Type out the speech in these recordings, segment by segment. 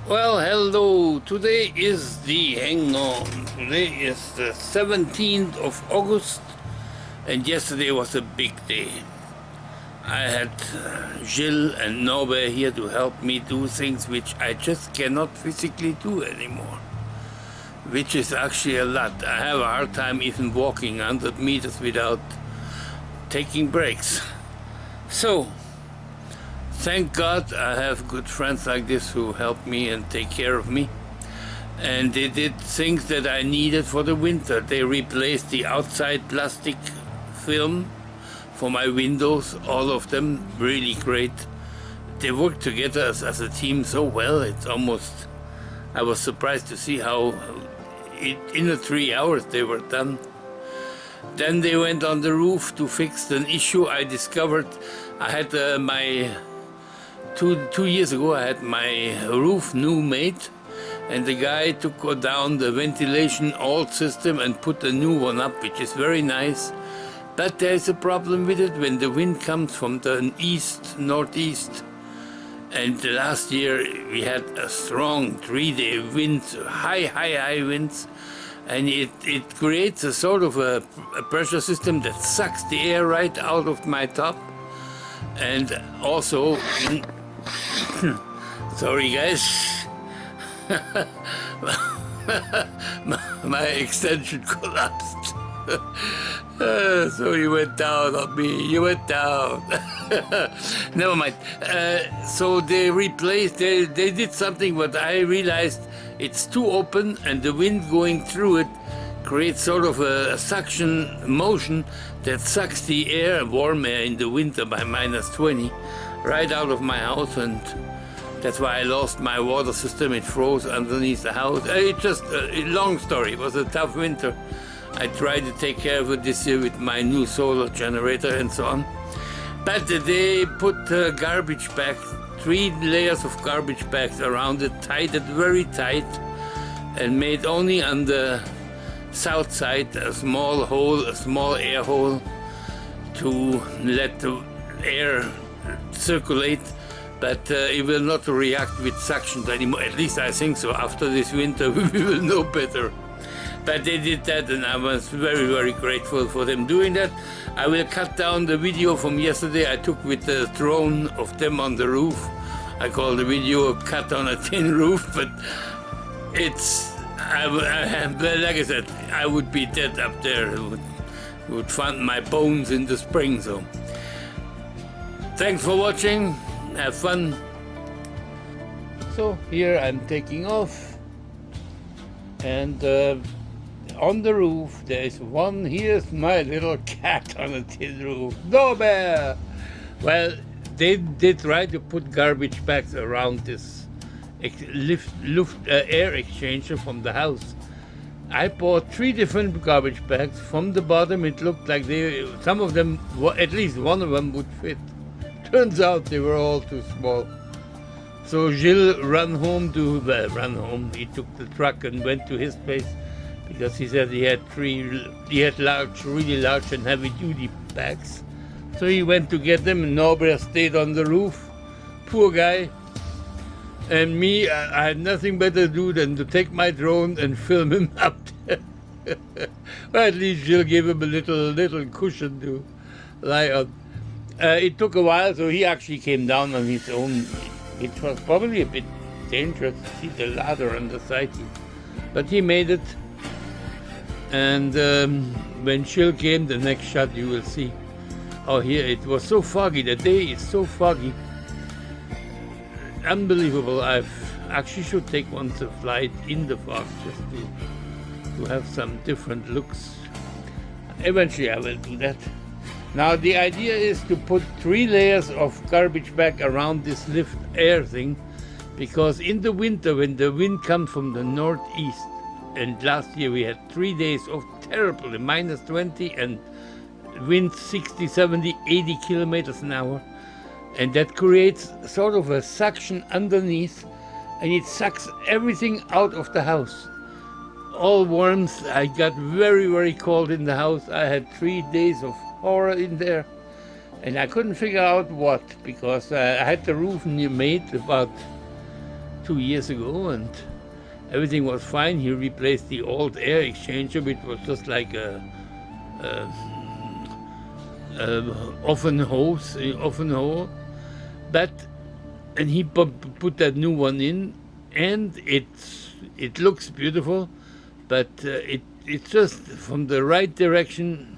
Well, hello. Today is hang on. Today is the 17th of August, and yesterday was a big day. I had Gilles and Norbert here to help me do things which I just cannot physically do anymore, which is actually a lot. I have a hard time even walking 100 meters without taking breaks. So, thank God I have good friends like this who help me and take care of me. And they did things that I needed for the winter. They replaced the outside plastic film for my windows, all of them, really great. They worked together as a team so well, it's almost, I was surprised to see how in 3 hours they were done. Then they went on the roof to fix an issue I discovered. I had my Two years ago, I had my roof new made, and the guy took down the ventilation old system and put a new one up, which is very nice. But there's a problem with it when the wind comes from the east, northeast. And last year we had a strong 3-day wind, high winds, and it creates a sort of a pressure system that sucks the air right out of my top. And also, sorry guys, my extension collapsed. So you went down on me, you went down. Never mind. So they replaced, they did something, but I realized it's too open and the wind going through it creates sort of a suction motion that sucks the air, warm air in the winter by -20, right out of my house, and that's why I lost my water system. It froze underneath the house. It's just a long story. It was a tough winter. I tried to take care of it this year with my new solar generator and so on. But they put garbage bags, 3 layers of garbage bags around it, tied it very tight, and made only on the south side a small hole, a small air hole to let the air circulate, but it will not react with suction anymore. At least I think so. After this winter we will know better. But they did that, and I was very grateful for them doing that. I will cut down the video from yesterday I took with the drone of them on the roof. I call the video a cut on a tin roof, but it's, like I said, I would be dead up there. Would find my bones in the spring. So thanks for watching, have fun. So here I'm taking off, and on the roof there is one. Here's my little cat on a tin roof. Norbert! Well, they did try to put garbage bags around this air exchanger from the house. I bought 3 different garbage bags. From the bottom it looked like some of them, at least one of them would fit. Turns out they were all too small. So Gilles ran home. He took the truck and went to his place, because he said he had really large and heavy duty bags. So he went to get them, and Norbert stayed on the roof. Poor guy. And me, I had nothing better to do than to take my drone and film him up there. Well, at least Gilles gave him a little cushion to lie on. It took a while, so he actually came down on his own. It was probably a bit dangerous to see the ladder on the side, but he made it. And when Gilles came, the next shot you will see. Oh, here it was so foggy. The day is so foggy. Unbelievable. I actually should take once a flight in the fog just to have some different looks. Eventually I will do that. Now the idea is to put 3 layers of garbage bag around this lift air thing, because in the winter when the wind comes from the northeast, and last year we had 3 days of terrible -20 and wind 60, 70, 80 kilometers an hour. And that creates sort of a suction underneath, and it sucks everything out of the house. All warmth. I got very cold in the house. I had 3 days of horror in there, and I couldn't figure out what, because I had the roof made about 2 years ago, and everything was fine. He replaced the old air exchanger, which was just like a oven hole, and he put that new one in, and it looks beautiful, but it's just from the right direction.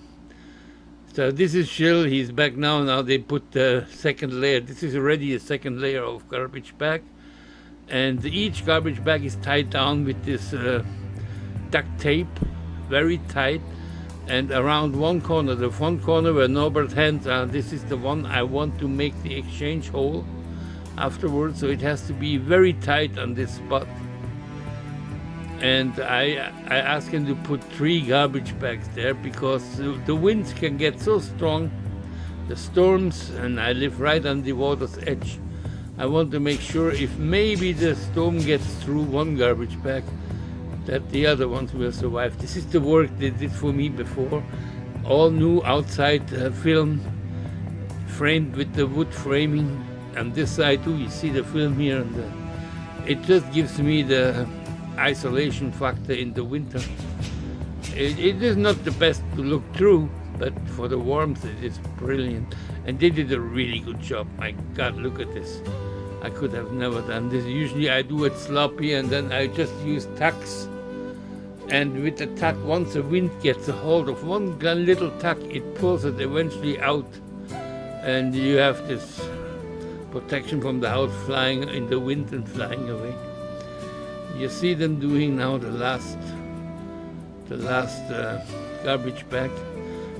So this is chill. He's back now. Now they put the second layer. This is already a second layer of garbage bag, and each garbage bag is tied down with this duct tape, very tight. And around one corner, the front corner where Norbert's hands are, this is the one I want to make the exchange hole afterwards. So it has to be very tight on this spot. And I asked him to put 3 garbage bags there, because the winds can get so strong, the storms, and I live right on the water's edge. I want to make sure if maybe the storm gets through one garbage bag, that the other ones will survive. This is the work they did for me before. All new outside film, framed with the wood framing. On this side too, you see the film here, and it just gives me the isolation factor in the winter. It is not the best to look through, but for the warmth it is brilliant. And they did a really good job. My God, look at this. I could have never done this. Usually I do it sloppy, and then I just use tacks. And with the tack, once the wind gets a hold of one little tack, it pulls it eventually out. And you have this protection from the house flying in the wind and flying away. You see them doing now the last garbage bag,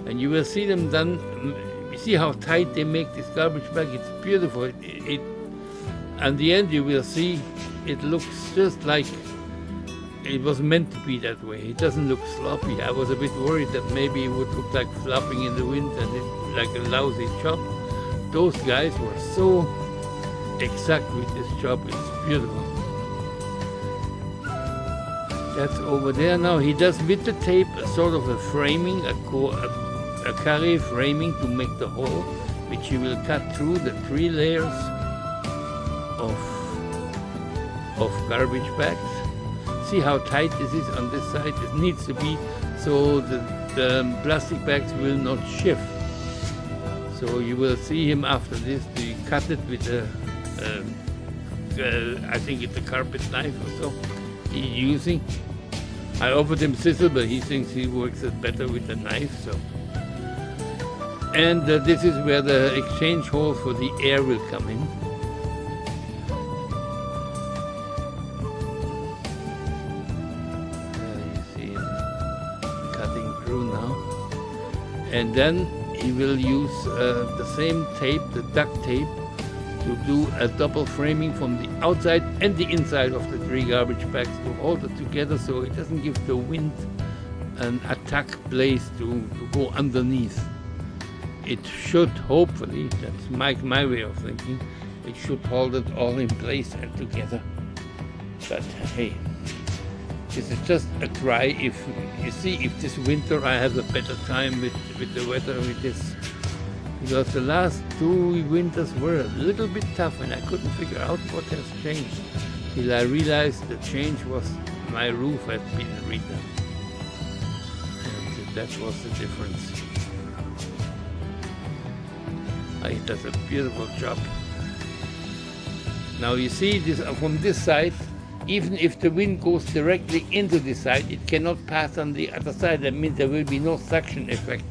and you will see them done. You see how tight they make this garbage bag. It's beautiful. At the end you will see it looks just like it was meant to be that way. It doesn't look sloppy. I was a bit worried that maybe it would look like flapping in the wind and like a lousy job. Those guys were so exact with this job. It's beautiful. That's over there now. He does with the tape a sort of a framing, a carré framing to make the hole, which he will cut through the 3 layers of garbage bags. See how tight this is on this side? It needs to be so the plastic bags will not shift. So you will see him after this. He cut it with I think it's a carpet knife or so he's using. I offered him scissors, but he thinks he works it better with a knife. So, and this is where the exchange hole for the air will come in. You see him cutting through now, and then he will use the same tape, the duct tape, to do a double framing from the outside and the inside of the 3 garbage bags to hold it together, so it doesn't give the wind an attack place to go underneath. It should, hopefully, that's my way of thinking, it should hold it all in place and together. But hey, this is just a try. If you see, if this winter I have a better time with the weather with this, because the last 2 winters were a little bit tough and I couldn't figure out what has changed, till I realized the change was my roof had been redone, and that was the difference. It does a beautiful job. Now you see this from this side, even if the wind goes directly into this side, it cannot pass on the other side. That means there will be no suction effect.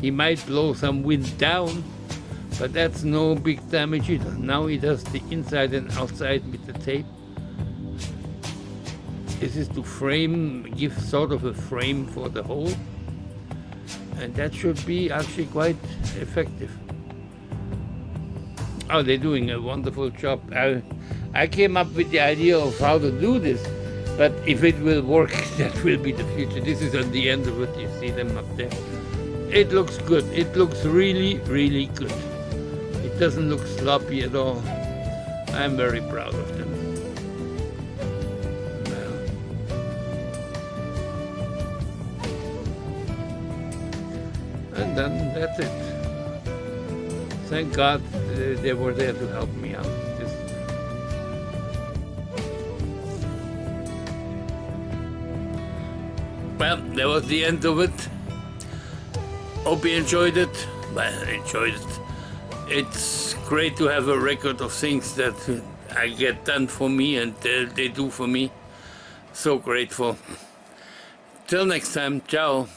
He might blow some wind down, but that's no big damage either. Now he does the inside and outside with the tape. This is to frame, give sort of a frame for the hole, and that should be actually quite effective. Oh, they're doing a wonderful job. I came up with the idea of how to do this, but if it will work, that will be the future. This is at the end of it. You see them up there. It looks good. It looks really, really good. It doesn't look sloppy at all. I'm very proud of them. Well, and then that's it. Thank God they were there to help me out. Well, that was the end of it. Hope you enjoyed it. Well, I enjoyed it. It's great to have a record of things that I get done for me and they do for me. So grateful. Till next time, ciao.